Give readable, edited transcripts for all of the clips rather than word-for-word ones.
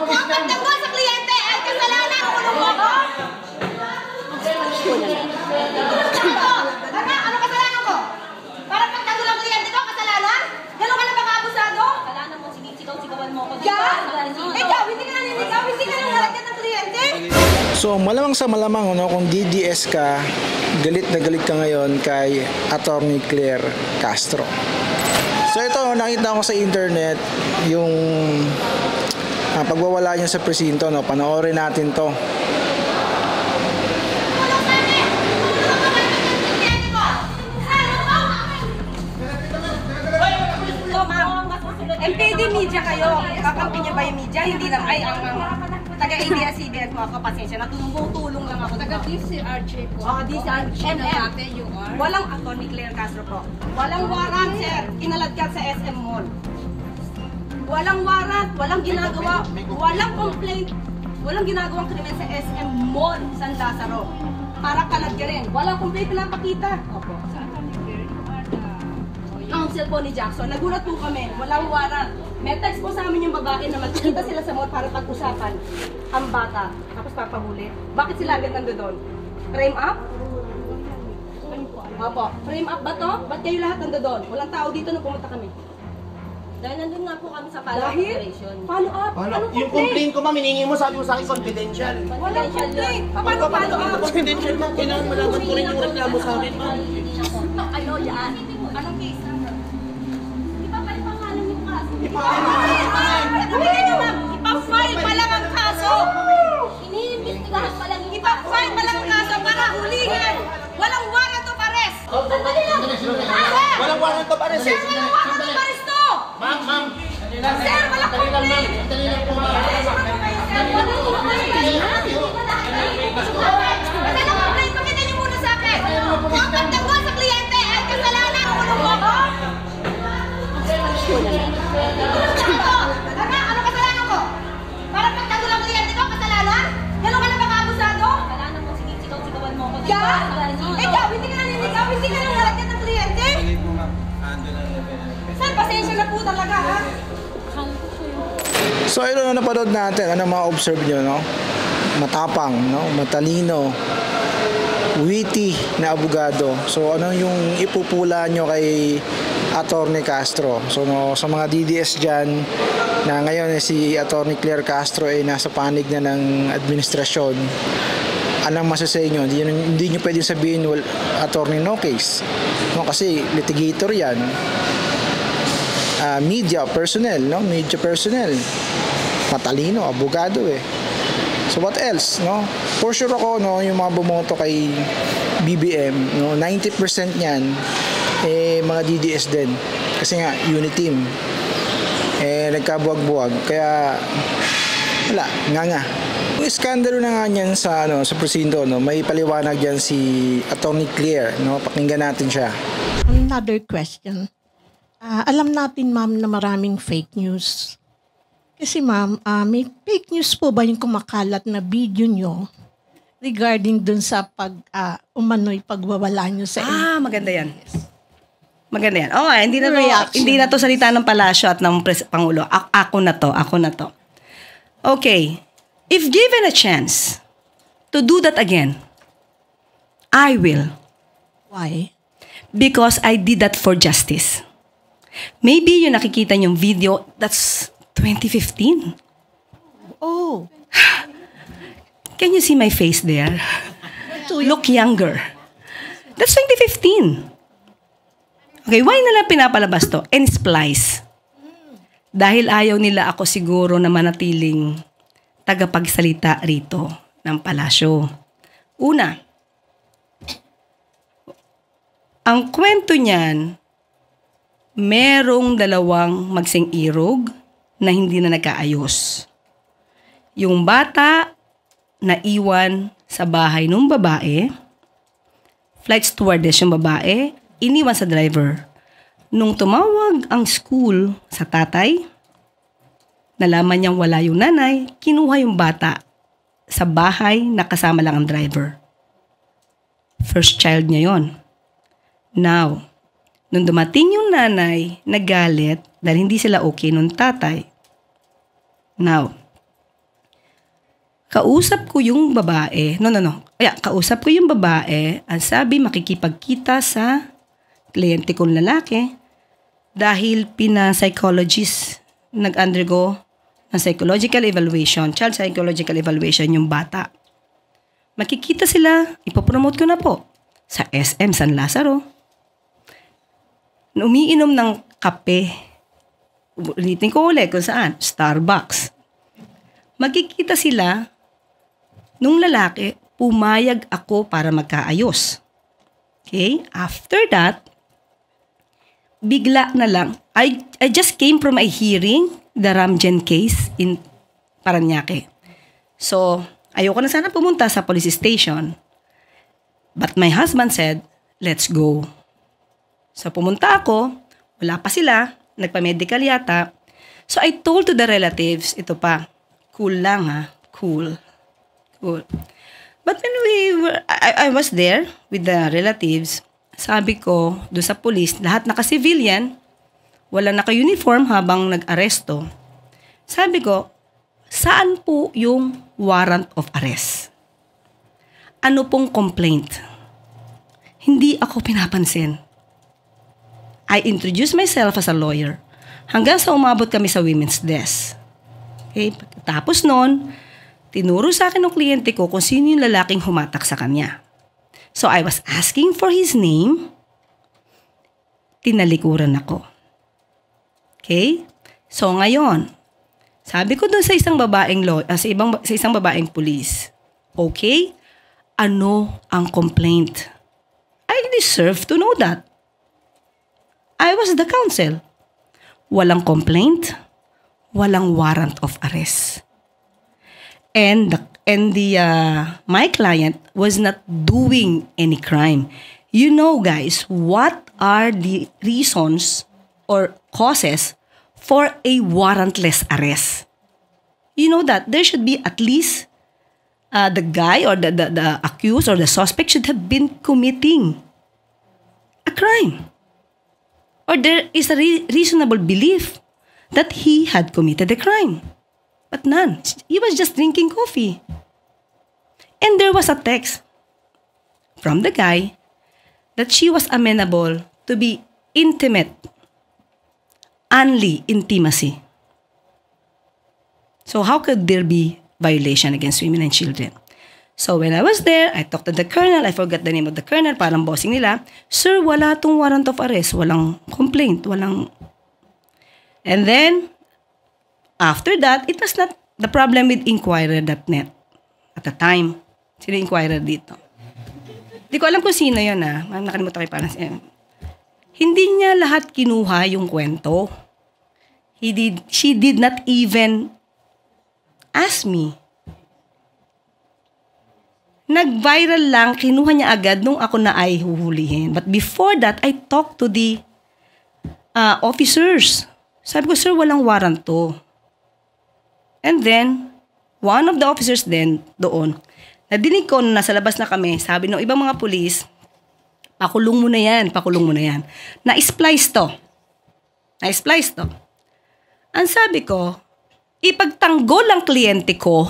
pagtanggol sa kliyente ay kasalanan ng ulo mo ko? Ano kasalanan ko? Para pagtanggol ang kliyente ko, kasalanan? Ganun ka na baka abusado? Kasalanan mo, sigaw-sigawan mo ko. Ikaw, hindi ka naninigaw, hindi ka nangalagyan ng kliyente? So malamang sa malamang kung DDS ka, galit na galit ka ngayon kay Attorney Claire Castro. So ito, nakita ko sa internet yung pagwawala niya sa presinto, no? Panoorin natin to. MPD media kayo. Kakampi niya ba yung media? Hindi lang. Ay, ang taga-ABS-CBN po ako. Pasensya na. Tumutulong lang ako. Taga-DCRJ po. DCRJ. You are? Walang Attorney Claire Castro po. Walang warrant, sir. Kinaladkad sa SM Mall. Walang warrant. Walang ginagawa. Walang complaint. Walang ginagawang krimen sa SM Mall, San Lazaro. Para kaladka rin. Walang complaint pinapakita. Opo. Counsel po ni Jackson. Nagulat po kami. Walang warrant. May text po sa amin yung babae na magkita sila sa mall para pag-usapan ang bata. Tapos papahuli. Bakit sila agad nandoon? Frame up? Opo. Frame up ba to? Ba't kayo lahat nandoon? Walang tao dito nung pumunta kami. Dahil nandun nga po kami sa follow-up operation. Follow up? Anong Yung complaint ko, ma'am, hiningi mo, sabi mo sa akin, confidential. Walang complaint. Paano follow up? Confidential, ma'am. Kailangan malaman ko rin yung reklamo sa akin, ma'am. Ano yan? Anong case number? Di ba pala pangalan yung kaso? Ipa-file pa lang ang kaso. Iniimbestigahan pa lang. Ipa-file pa lang ang kaso para hulihan. Walang warrant of arrest. Sandali lang. Walang warrant of arrest. Sir, walang warrant of arrest to. Ma'am. Sir, walang complaint. Dali lang po, ma'am. Walang complaint. Pakita niyo muna sa akin. Kung pagtanggol sa kliyente ay kasalanan ng ulo mo ko? Ano kasalanan ko? Para pagtanggol ang kliyente ko, kasalanan? Ganun ka na baka abusado? Kasalanan mo, sigaw-sigawan mo ko. Ikaw, hindi ka naninigaw, hindi ka nangalagyan ng kliyente? Sir, pasensya na po talaga, ha? So ito na napanood natin, ano ma-observe nyo, no? Matapang, no? Matalino, witty na abogado. So ano yung ipupula nyo kay Attorney Castro? So no, sa mga DDS dyan na ngayon si Attorney Claire Castro ay nasa panig na ng administrasyon, anong masasay nyo? Hindi nyo pwedeng sabihin, well, Attorney no case, no? Kasi litigator yan. Media personnel, no? Media personnel, matalino, abogado eh. So what else, no? For sure ako, no, yung mga bumoto kay BBM, no, 90% niyan mga DDS din. Kasi nga unit team. Nagkabuwag-buwag. Kaya wala, nga. Yung iskandalo na nga niyan sa sa presinto, no, may paliwanag diyan si Attorney Claire, no? Pakinggan natin siya. Another question. Alam natin, ma'am, na maraming fake news. Kasi, ma'am, may fake news po ba yung kumakalat na video nyo regarding dun sa umano'y pagwawala nyo sa Maganda yan. Maganda yan. Oh, hindi na to salita ng palasyo at ng Pangulo. Ako na to. Okay. If given a chance to do that again, I will. Why? Because I did that for justice. Maybe yung nakikita yung video, that's 2015. Oh. Can you see my face there? Look younger. That's 2015. Okay, why nila pinapalabas to? And splice. Dahil ayaw nila ako siguro na manatiling tagapagsalita rito ng palasyo. Una, ang kwento niyan, merong dalawang magsing-irog na hindi na nagkaayos. Yung bata na iwan sa bahay ng babae, flight stewardess yung babae, iniwan sa driver. Nung tumawag ang school sa tatay, nalaman niyang wala yung nanay, kinuha yung bata sa bahay na kasama lang ang driver. First child niya yon. Now, nung dumating yung nanay, nagalit dahil hindi sila okay nung tatay. Now, Kausap ko yung babae. No. Kausap ko yung babae. Ang sabi, makikipagkita sa kliyente kong lalaki dahil pina-psychologist nag-undergo ng psychological evaluation, child psychological evaluation yung bata. Makikita sila, ipopromote ko na po sa SM San Lazaro. Umiinom ng kape. Ulitin ko ulit kung saan, Starbucks. Magkikita sila nung lalaki, pumayag ako para magkaayos. Okay? After that, bigla na lang, I just came from a hearing, the Ramjen case in Parañaque. So, ayoko na sana pumunta sa police station. But my husband said, let's go. So, pumunta ako, wala pa sila, nagpa-medical yata. So, I told to the relatives, ito pa, cool lang ha, cool. But when I was there with the relatives, sabi ko, doon sa police, lahat naka-civilian, wala naka-uniform habang nag-aresto. Sabi ko, saan po yung warrant of arrest? Ano pong complaint? Hindi ako pinapansin. I introduced myself as a lawyer hanggang sa umabot kami sa women's desk. Okay? Tapos noon, tinuro sa akin ng kliyente ko kung sino yung lalaking humatak sa kanya. So I was asking for his name. Tinalikuran ako. Okay? So ngayon, sabi ko doon sa isang babaeng sa isang babaeng pulis, okay, ano ang complaint? I deserve to know that. I was the counsel. Walang complaint, walang warrant of arrest. And my client was not doing any crime. You know, guys, what are the reasons or causes for a warrantless arrest? You know that there should be at least the guy or the accused or the suspect should have been committing a crime. Or there is a reasonable belief that he had committed a crime. But none. He was just drinking coffee. And there was a text from the guy that she was amenable to be intimate, only intimacy. So how could there be violation against women and children? So when I was there, I talked to the colonel. I forgot the name of the colonel. Parang bossing nila. Sir, wala tong warrant of arrest. Walang complaint. Walang... And then, after that, it was not the problem with Inquirer.net at the time. Sino Inquirer dito? Hindi ko alam kung sino yun nakalimutan ko parang hindi niya lahat kinuha yung kwento. She did not even ask me. Nag-viral lang, kinuha niya agad nung ako na ay huhulihin. But before that, I talked to the officers. Sabi ko, sir, walang warrant to. And then, one of the officers then, doon, nadinig ko na nasa labas na kami, sabi ng ibang mga pulis, pakulong mo na yan. Na-splice to. Ang sabi ko, ipagtanggol ang kliyente ko,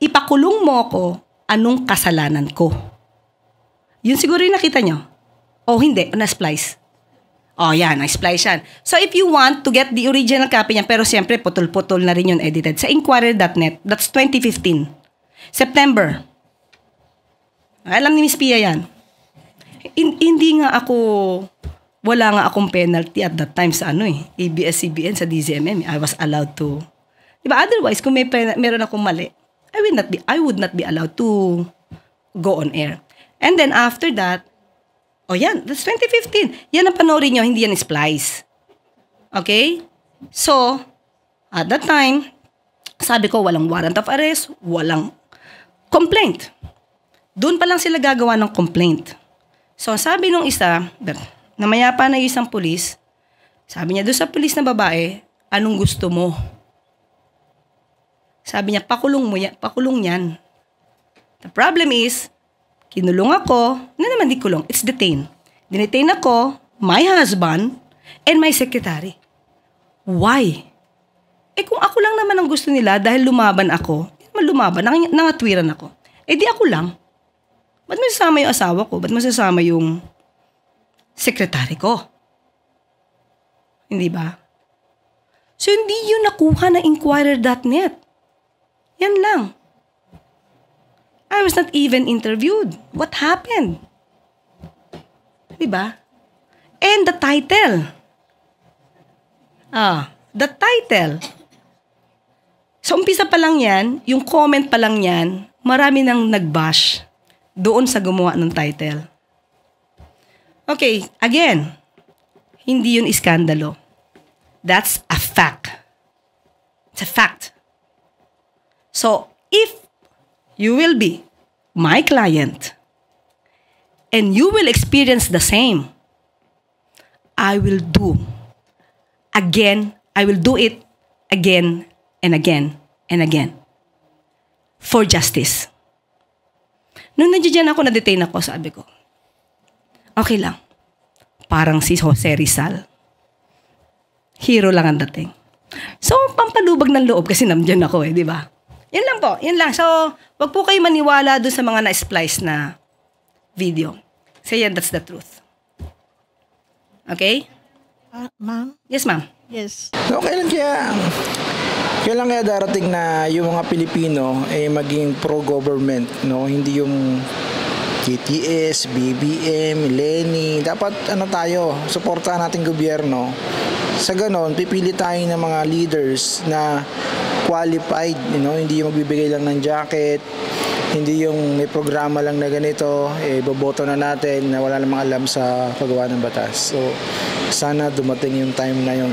ipakulong mo ako, anong kasalanan ko? Yun siguro yung nakita nyo. O hindi, na-splice. O yan, na-splice yan. So if you want to get the original copy niya, pero siyempre putol-putol na rin yun edited, sa Inquirer.net, that's 2015. September. Alam ni Miss Pia yan. Hindi nga ako, wala nga akong penalty at that time sa ABS-CBN, sa DZMM. I was allowed to. Diba? Otherwise, kung meron akong mali, I would not be allowed to go on air. And then after that, that's 2015. Yan ang panoorin nyo, hindi yan splice. Okay? So, at that time, sabi ko, walang warrant of arrest, walang complaint. Doon pa lang sila gagawa ng complaint. So, sabi nung isa, namayapa na yung isang pulis, sabi niya doon sa pulis na babae, anong gusto mo? Sabi niya, pakulong yan. The problem is, kinulong ako, di kulong, it's detained. Dinetain ako, my husband, and my secretary. Why? Eh kung ako lang naman ang gusto nila dahil lumaban ako, nangatwiran ako. Eh di ako lang. Ba't mo sasama yung asawa ko? Ba't mo sasama yung sekretary ko? Hindi ba? So, hindi yun nakuha ng Inquirer.net. Yan lang. I was not even interviewed. What happened? Di ba? And the title. The title. Sa umpisa pa lang yan, yung comment pa lang yan, marami nang nag-bash doon sa gumawa ng title. Okay, again, hindi yun iskandalo. That's a fact. It's a fact. So, if you will be my client and you will experience the same, I will do it again and again and again for justice. Nung nandiyan ako, na-detain ako, sabi ko, okay lang. Parang si Jose Rizal. Hero lang ang dating. So, pampalubag ng loob kasi nandiyan ako di ba? Yan lang po, yan lang. So, wag po kayo maniwala doon sa mga na-splice na video. Kasi yan, that's the truth. Okay? Ma'am? Yes, ma'am. Yes. So, kailan kaya darating na yung mga Pilipino ay maging pro-government, no? Hindi yung KTS, BBM, Lenny. Dapat tayo, suportahan natin gobyerno. Sa ganon, pipili tayo ng mga leaders na qualified, hindi yung magbibigay lang ng jacket, hindi yung may programa lang na ganito, boboto na natin na wala namang alam sa paggawa ng batas. So, sana dumating yung time na yun.